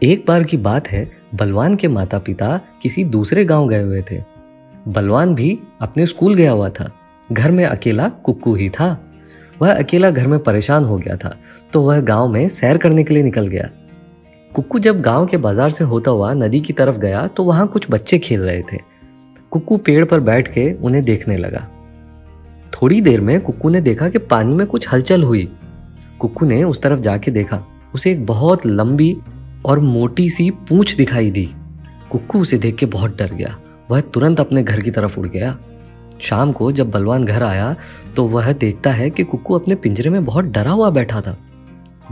एक बार की बात है, बलवान के माता पिता किसी दूसरे गांव गए हुए थे। बलवान भी अपने स्कूल गया हुआ था। घर में अकेला कुक्कू ही था। वह अकेला घर में परेशान हो गया था, तो वह गांव में सैर करने के लिए निकल गया। कुक्कू जब गांव के बाजार से होता हुआ नदी की तरफ गया तो वहां कुछ बच्चे खेल रहे थे। कुक्कू पेड़ पर बैठ के उन्हें देखने लगा। थोड़ी देर में कुक्कू ने देखा कि पानी में कुछ हलचल हुई। कुक्कू ने उस तरफ जाके देखा। उसे एक बहुत लंबी और मोटी सी पूंछ दिखाई दी। कुक्कू उसे देख के बहुत डर गया। वह तुरंत अपने घर की तरफ उड़ गया। शाम को जब बलवान घर आया तो वह देखता है कि कुक्कू अपने पिंजरे में बहुत डरा हुआ बैठा था।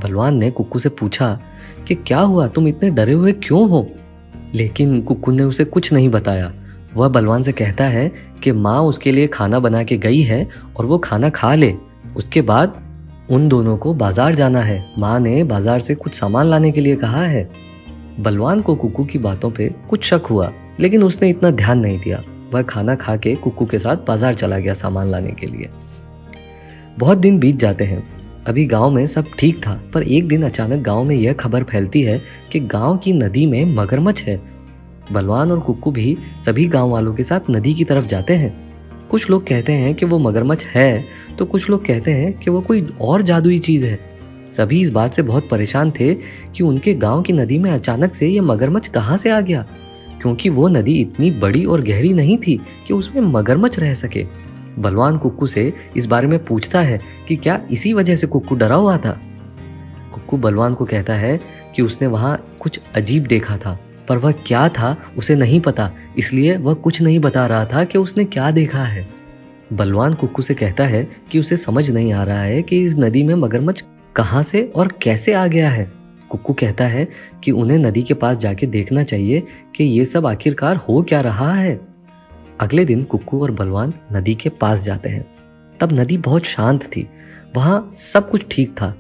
बलवान ने कुक्कू से पूछा कि क्या हुआ, तुम इतने डरे हुए क्यों हो? लेकिन कुक्कू ने उसे कुछ नहीं बताया। वह बलवान से कहता है कि माँ उसके लिए खाना बना के गई है और वो खाना खा ले, उसके बाद उन दोनों को बाजार जाना है। माँ ने बाजार से कुछ सामान लाने के लिए कहा है। बलवान को कुक्कू की बातों पे कुछ शक हुआ, लेकिन उसने इतना ध्यान नहीं दिया। वह खाना खा के कुक्कू के साथ बाजार चला गया सामान लाने के लिए। बहुत दिन बीत जाते हैं। अभी गांव में सब ठीक था, पर एक दिन अचानक गांव में यह खबर फैलती है कि गांव की नदी में मगरमच्छ है। बलवान और कुक्कू भी सभी गांव वालों के साथ नदी की तरफ जाते हैं। कुछ लोग कहते हैं कि वो मगरमच्छ है, तो कुछ लोग कहते हैं कि वो कोई और जादुई चीज है। सभी इस बात से बहुत परेशान थे कि उनके गांव की नदी में अचानक से ये मगरमच्छ कहाँ से आ गया, क्योंकि वो नदी इतनी बड़ी और गहरी नहीं थी कि उसमें मगरमच्छ रह सके। बलवान कुक्कू से इस बारे में पूछता है कि क्या इसी वजह से कुक्कू डरा हुआ था। कुक्कू बलवान को कहता है कि उसने वहां कुछ अजीब देखा था, पर वह क्या था उसे नहीं पता, इसलिए वह कुछ नहीं बता रहा था कि उसने क्या देखा है। बलवान कुक्कू से कहता है कि उसे समझ नहीं आ रहा है कि इस नदी में मगरमच्छ कहाँ से और कैसे आ गया है। कुक्कू कहता है कि उन्हें नदी के पास जाके देखना चाहिए कि ये सब आखिरकार हो क्या रहा है। अगले दिन कुक्कू और बलवान नदी के पास जाते हैं। तब नदी बहुत शांत थी, वहां सब कुछ ठीक था।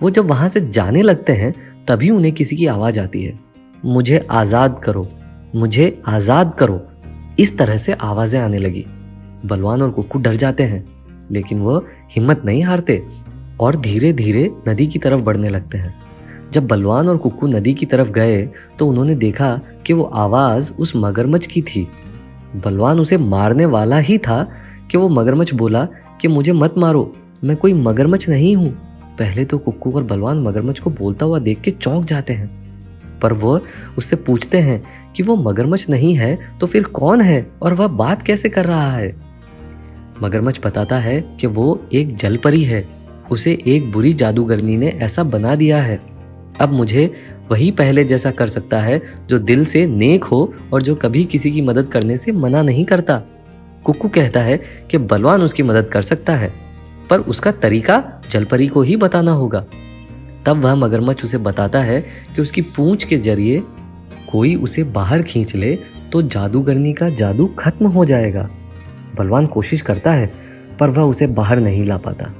वो जब वहां से जाने लगते हैं तभी उन्हें किसी की आवाज आती है, मुझे आजाद करो, मुझे आजाद करो। इस तरह से आवाजें आने लगी। बलवान और कुक्कू डर जाते हैं, लेकिन वो हिम्मत नहीं हारते और धीरे धीरे नदी की तरफ बढ़ने लगते हैं। जब बलवान और कुक्कू नदी की तरफ गए तो उन्होंने देखा कि वो आवाज उस मगरमच्छ की थी। बलवान उसे मारने वाला ही था कि वो मगरमच्छ बोला कि मुझे मत मारो, मैं कोई मगरमच्छ नहीं हूँ। पहले तो कुक्कू और बलवान मगरमच्छ को बोलता हुआ देख के चौंक जाते हैं, पर वो उससे पूछते हैं कि वो मगरमच्छ नहीं है तो फिर कौन है और वह बात कैसे कर रहा है। मगरमच्छ बताता है कि वो एक जलपरी है, उसे एक बुरी जादूगरनी ने ऐसा बना दिया है। अब मुझे वही पहले जैसा कर सकता है जो दिल से नेक हो और जो कभी किसी की मदद करने से मना नहीं करता। कुक्कू कहता है कि बलवान उसकी मदद कर सकता है, पर उसका तरीका जलपरी को ही बताना होगा। तब वह मगरमच्छ उसे बताता है कि उसकी पूंछ के जरिए कोई उसे बाहर खींच ले तो जादूगरनी का जादू खत्म हो जाएगा। बलवान कोशिश करता है, पर वह उसे बाहर नहीं ला पाता।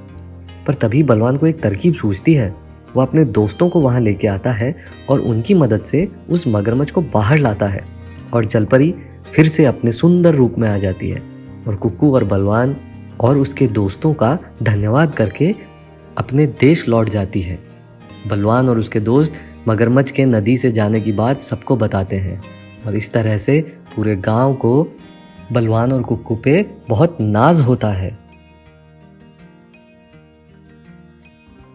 पर तभी बलवान को एक तरकीब सूझती है। वह अपने दोस्तों को वहां लेके आता है और उनकी मदद से उस मगरमच्छ को बाहर लाता है और जलपरी फिर से अपने सुंदर रूप में आ जाती है और कुक्कू और बलवान और उसके दोस्तों का धन्यवाद करके अपने देश लौट जाती है। बलवान और उसके दोस्त मगरमच्छ के नदी से जाने की बात सबको बताते हैं और इस तरह से पूरे गांव को बलवान और कुक्कू पे बहुत नाज होता है।